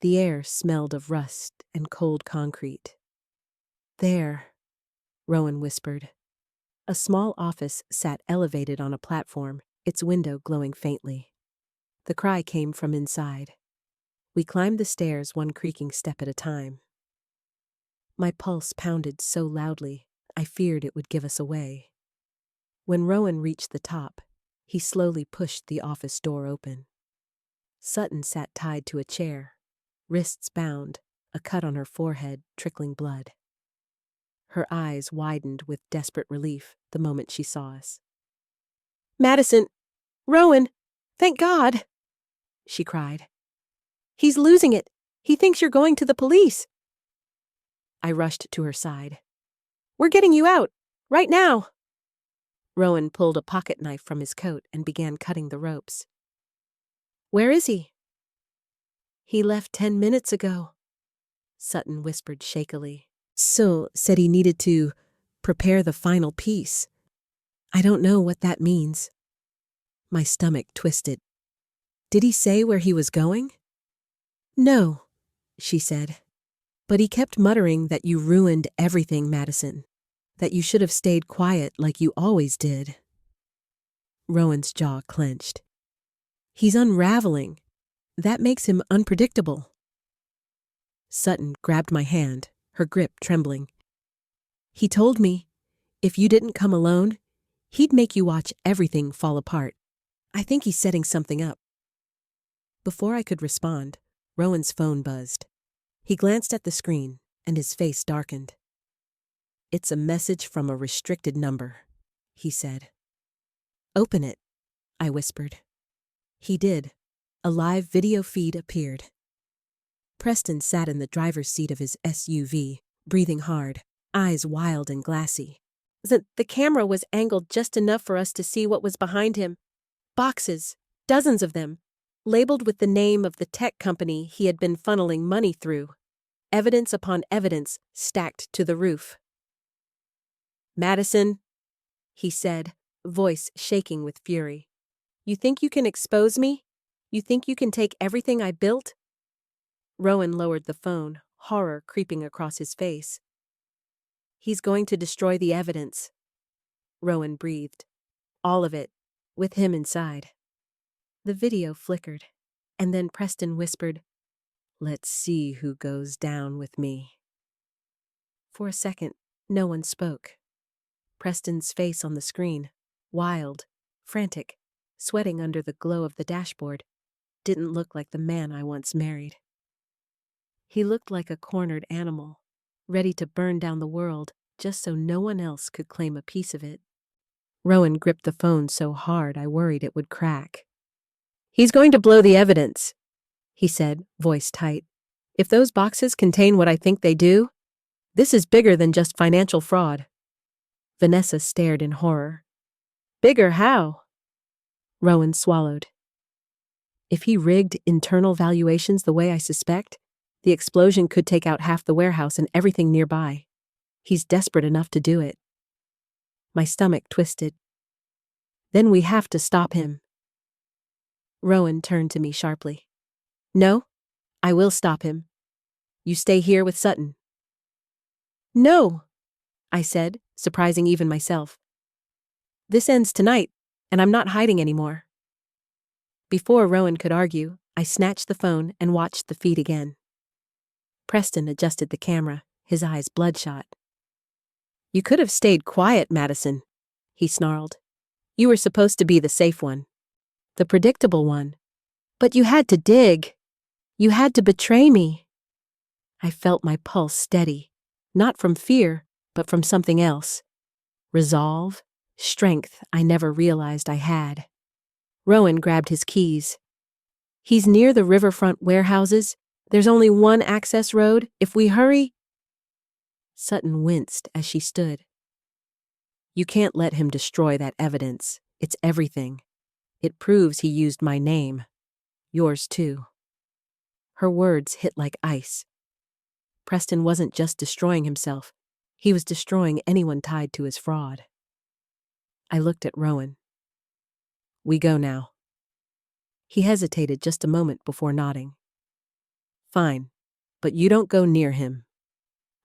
The air smelled of rust and cold concrete. "There," Rowan whispered. A small office sat elevated on a platform, its window glowing faintly. The cry came from inside. We climbed the stairs one creaking step at a time. My pulse pounded so loudly, I feared it would give us away. When Rowan reached the top, he slowly pushed the office door open. Sutton sat tied to a chair, wrists bound, a cut on her forehead trickling blood. Her eyes widened with desperate relief the moment she saw us. "Madison! Rowan! Thank God!" she cried. "He's losing it! He thinks you're going to the police!" I rushed to her side. "We're getting you out! Right now!" Rowan pulled a pocket knife from his coat and began cutting the ropes. "Where is he?" "He left 10 minutes ago," Sutton whispered shakily. "So said he needed to prepare the final piece. I don't know what that means." My stomach twisted. "Did he say where he was going?" "No," she said. "But he kept muttering that you ruined everything, Madison. That you should have stayed quiet like you always did." Rowan's jaw clenched. "He's unraveling. That makes him unpredictable." Sutton grabbed my hand, her grip trembling. "He told me, if you didn't come alone, He'd make you watch everything fall apart. I think he's setting something up. Before I could respond, Rowan's phone buzzed. He glanced at the screen, and his face darkened. "It's a message from a restricted number," he said. "Open it," I whispered. He did. A live video feed appeared. Preston sat in the driver's seat of his SUV, breathing hard, eyes wild and glassy. The camera was angled just enough for us to see what was behind him. Boxes, dozens of them, labeled with the name of the tech company he had been funneling money through. Evidence upon evidence stacked to the roof. "Madison," he said, voice shaking with fury. "You think you can expose me? You think you can take everything I built?" Rowan lowered the phone, horror creeping across his face. "He's going to destroy the evidence." Rowan breathed. "All of it, with him inside." The video flickered, and then Preston whispered, "Let's see who goes down with me." For a second, no one spoke. Preston's face on the screen, wild, frantic, sweating under the glow of the dashboard, didn't look like the man I once married. He looked like a cornered animal, ready to burn down the world just so no one else could claim a piece of it. Rowan gripped the phone so hard I worried it would crack. "He's going to blow the evidence," he said, voice tight. "If those boxes contain what I think they do, this is bigger than just financial fraud." Vanessa stared in horror. "Bigger how?" Rowan swallowed. "If he rigged internal valuations the way I suspect, the explosion could take out half the warehouse and everything nearby. He's desperate enough to do it." My stomach twisted. "Then we have to stop him." Rowan turned to me sharply. "No, I will stop him. You stay here with Sutton." "No," I said, surprising even myself. "This ends tonight, and I'm not hiding anymore." Before Rowan could argue, I snatched the phone and watched the feed again. Preston adjusted the camera, his eyes bloodshot. "You could have stayed quiet, Madison," he snarled. "You were supposed to be the safe one, the predictable one. But you had to dig. You had to betray me." I felt my pulse steady, not from fear, but from something else. Resolve, strength I never realized I had. Rowan grabbed his keys. "He's near the riverfront warehouses. There's only one access road. If we hurry—" Sutton winced as she stood. "You can't let him destroy that evidence. It's everything. It proves he used my name. Yours too." Her words hit like ice. Preston wasn't just destroying himself. He was destroying anyone tied to his fraud. I looked at Rowan. "We go now." He hesitated just a moment before nodding. "Fine, but you don't go near him.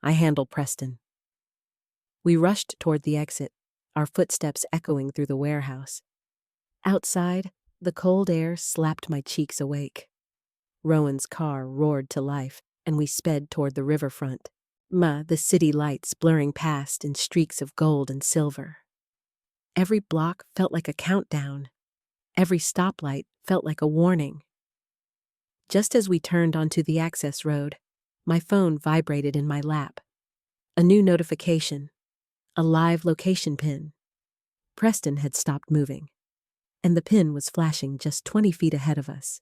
I handle Preston." We rushed toward the exit, our footsteps echoing through the warehouse. Outside, the cold air slapped my cheeks awake. Rowan's car roared to life, and we sped toward the riverfront, the city lights blurring past in streaks of gold and silver. Every block felt like a countdown. Every stoplight felt like a warning. Just as we turned onto the access road, my phone vibrated in my lap. A new notification. A live location pin. Preston had stopped moving, and the pin was flashing just 20 feet ahead of us.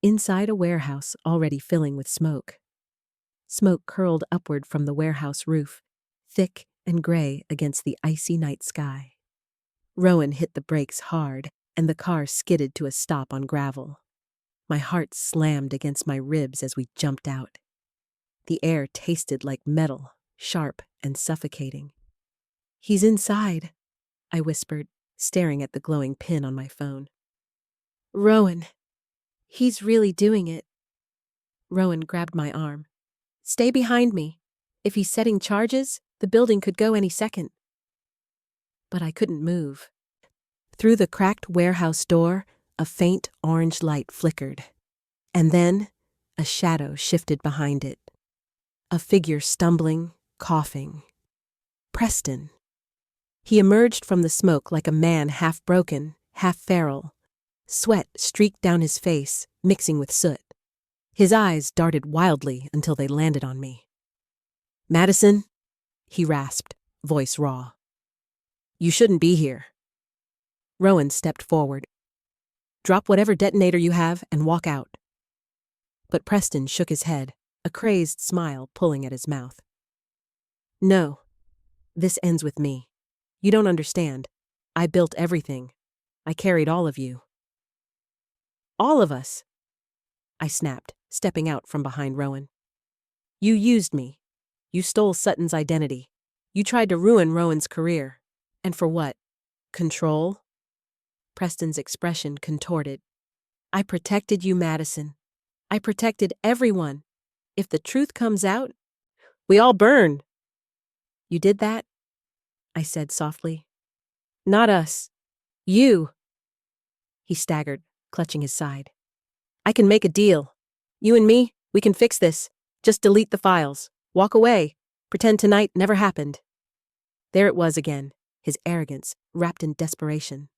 Inside a warehouse already filling with smoke. Smoke curled upward from the warehouse roof, thick and gray against the icy night sky. Rowan hit the brakes hard, and the car skidded to a stop on gravel. My heart slammed against my ribs as we jumped out. The air tasted like metal, sharp and suffocating. "He's inside," I whispered, staring at the glowing pin on my phone. "Rowan, he's really doing it." Rowan grabbed my arm. "Stay behind me. If he's setting charges, the building could go any second." But I couldn't move. Through the cracked warehouse door, a faint orange light flickered. And then, a shadow shifted behind it. A figure stumbling, coughing. Preston. He emerged from the smoke like a man half broken, half feral. Sweat streaked down his face, mixing with soot. His eyes darted wildly until they landed on me. "Madison," he rasped, voice raw. "You shouldn't be here." Rowan stepped forward. "Drop whatever detonator you have and walk out." But Preston shook his head, a crazed smile pulling at his mouth. "No. This ends with me. You don't understand. I built everything. I carried all of you." "All of us?" I snapped, stepping out from behind Rowan. "You used me. You stole Sutton's identity. You tried to ruin Rowan's career. And for what? Control?" Preston's expression contorted. "I protected you, Madison. I protected everyone. If the truth comes out, we all burn." "You did that?" I said softly. "Not us. You." He staggered, clutching his side. "I can make a deal. You and me, we can fix this. Just delete the files. Walk away. Pretend tonight never happened." There it was again, his arrogance, wrapped in desperation.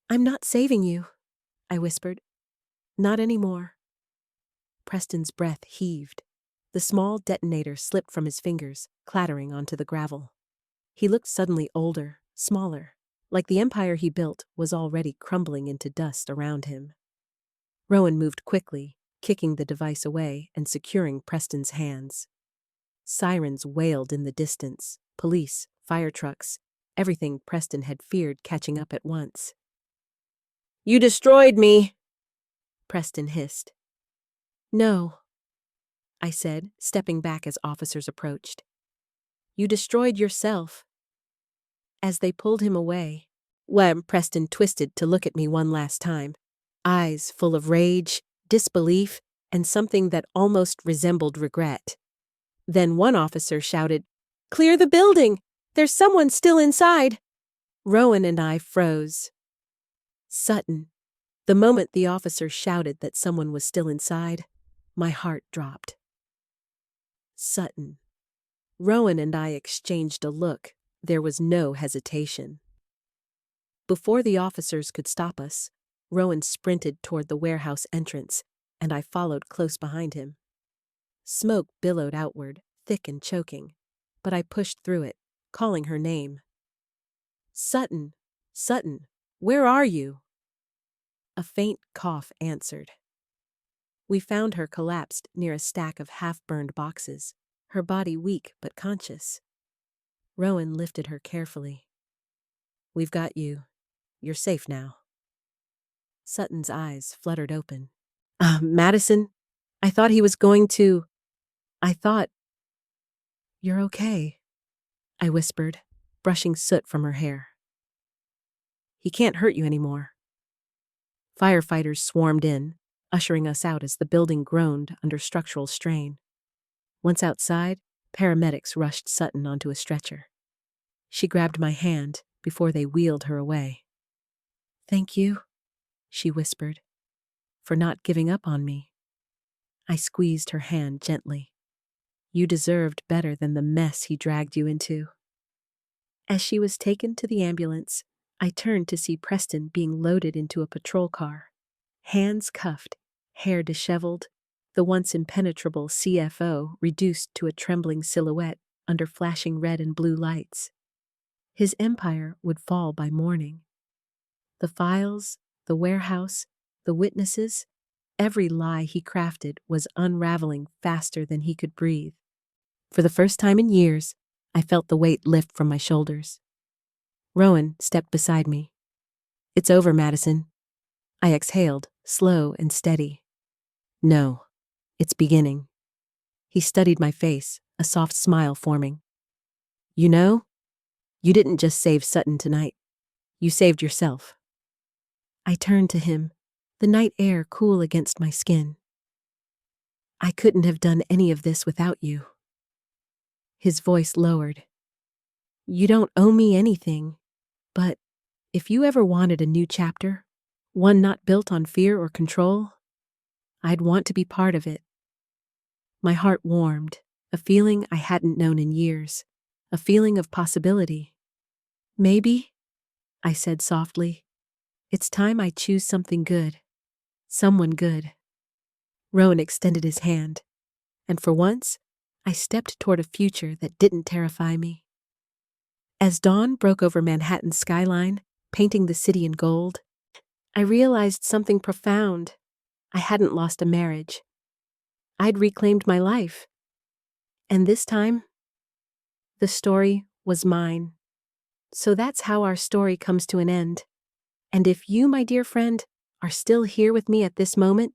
"I'm not saving you," I whispered. "Not anymore." Preston's breath heaved. The small detonator slipped from his fingers, clattering onto the gravel. He looked suddenly older, smaller, like the empire he built was already crumbling into dust around him. Rowan moved quickly, kicking the device away and securing Preston's hands. Sirens wailed in the distance, police, fire trucks, everything Preston had feared catching up at once. "You destroyed me," Preston hissed. "No," I said, stepping back as officers approached. "You destroyed yourself." As they pulled him away, Preston twisted to look at me one last time, eyes full of rage, disbelief, and something that almost resembled regret. Then one officer shouted, "Clear the building! There's someone still inside!" Rowan and I froze. Sutton. The moment the officer shouted that someone was still inside, my heart dropped. Sutton. Rowan and I exchanged a look. There was no hesitation. Before the officers could stop us, Rowan sprinted toward the warehouse entrance, and I followed close behind him. Smoke billowed outward, thick and choking, but I pushed through it, calling her name. "Sutton, Sutton, where are you?" A faint cough answered. We found her collapsed near a stack of half-burned boxes, her body weak but conscious. Rowan lifted her carefully. "We've got you. You're safe now." Sutton's eyes fluttered open. Madison, I thought he was going to... I thought..." "You're okay," I whispered, brushing soot from her hair. "He can't hurt you anymore." Firefighters swarmed in, ushering us out as the building groaned under structural strain. Once outside, paramedics rushed Sutton onto a stretcher. She grabbed my hand before they wheeled her away. "Thank you," she whispered, "for not giving up on me." I squeezed her hand gently. "You deserved better than the mess he dragged you into." As she was taken to the ambulance, I turned to see Preston being loaded into a patrol car. Hands cuffed, hair disheveled, the once impenetrable CFO reduced to a trembling silhouette under flashing red and blue lights. His empire would fall by morning. The files, the warehouse, the witnesses, every lie he crafted was unraveling faster than he could breathe. For the first time in years, I felt the weight lift from my shoulders. Rowan stepped beside me. "It's over, Madison." I exhaled, slow and steady. "No, it's beginning." He studied my face, a soft smile forming. "You know, you didn't just save Sutton tonight. You saved yourself." I turned to him, the night air cool against my skin. "I couldn't have done any of this without you." His voice lowered. "You don't owe me anything, but if you ever wanted a new chapter, one not built on fear or control, I'd want to be part of it." My heart warmed, a feeling I hadn't known in years, a feeling of possibility. Maybe, I said softly, it's time I choose something good. Someone good. Rowan extended his hand, and for once, I stepped toward a future that didn't terrify me. As dawn broke over Manhattan's skyline, painting the city in gold, I realized something profound. I hadn't lost a marriage. I'd reclaimed my life. And this time, the story was mine. So that's how our story comes to an end. And if you, my dear friend, are still here with me at this moment,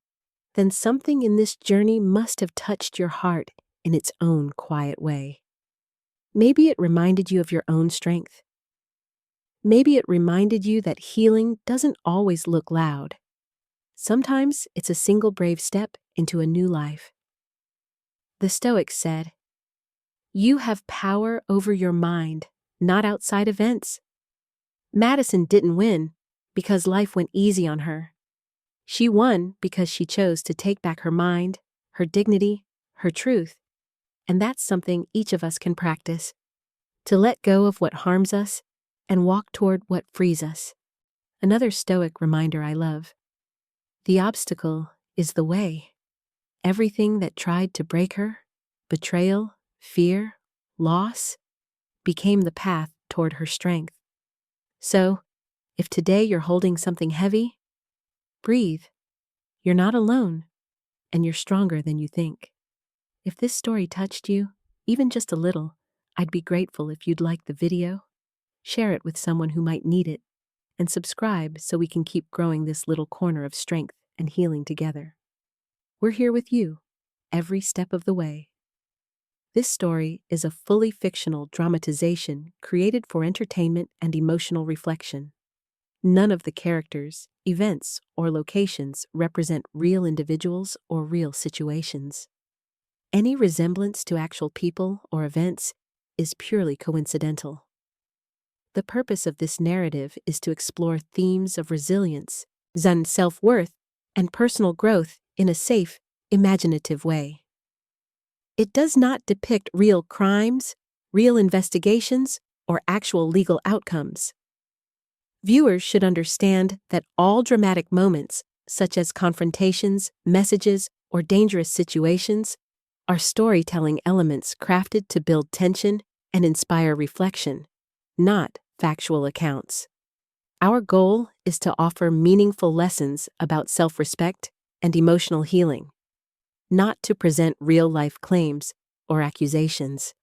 then something in this journey must have touched your heart in its own quiet way. Maybe it reminded you of your own strength. Maybe it reminded you that healing doesn't always look loud. Sometimes it's a single brave step into a new life. The Stoics said, "You have power over your mind, not outside events." Madison didn't win because life went easy on her. She won because she chose to take back her mind, her dignity, her truth. And that's something each of us can practice. To let go of what harms us and walk toward what frees us. Another Stoic reminder I love. The obstacle is the way. Everything that tried to break her, betrayal, fear, loss, became the path toward her strength. So, if today you're holding something heavy, breathe. You're not alone, and you're stronger than you think. If this story touched you, even just a little, I'd be grateful if you'd like the video, share it with someone who might need it, and subscribe so we can keep growing this little corner of strength and healing together. We're here with you, every step of the way. This story is a fully fictional dramatization created for entertainment and emotional reflection. None of the characters, events, or locations represent real individuals or real situations. Any resemblance to actual people or events is purely coincidental. The purpose of this narrative is to explore themes of resilience, self-worth, and personal growth in a safe, imaginative way. It does not depict real crimes, real investigations, or actual legal outcomes. Viewers should understand that all dramatic moments, such as confrontations, messages, or dangerous situations, are storytelling elements crafted to build tension and inspire reflection, not factual accounts. Our goal is to offer meaningful lessons about self-respect and emotional healing, not to present real-life claims or accusations.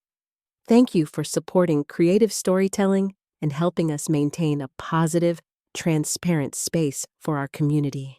Thank you for supporting creative storytelling and helping us maintain a positive, transparent space for our community.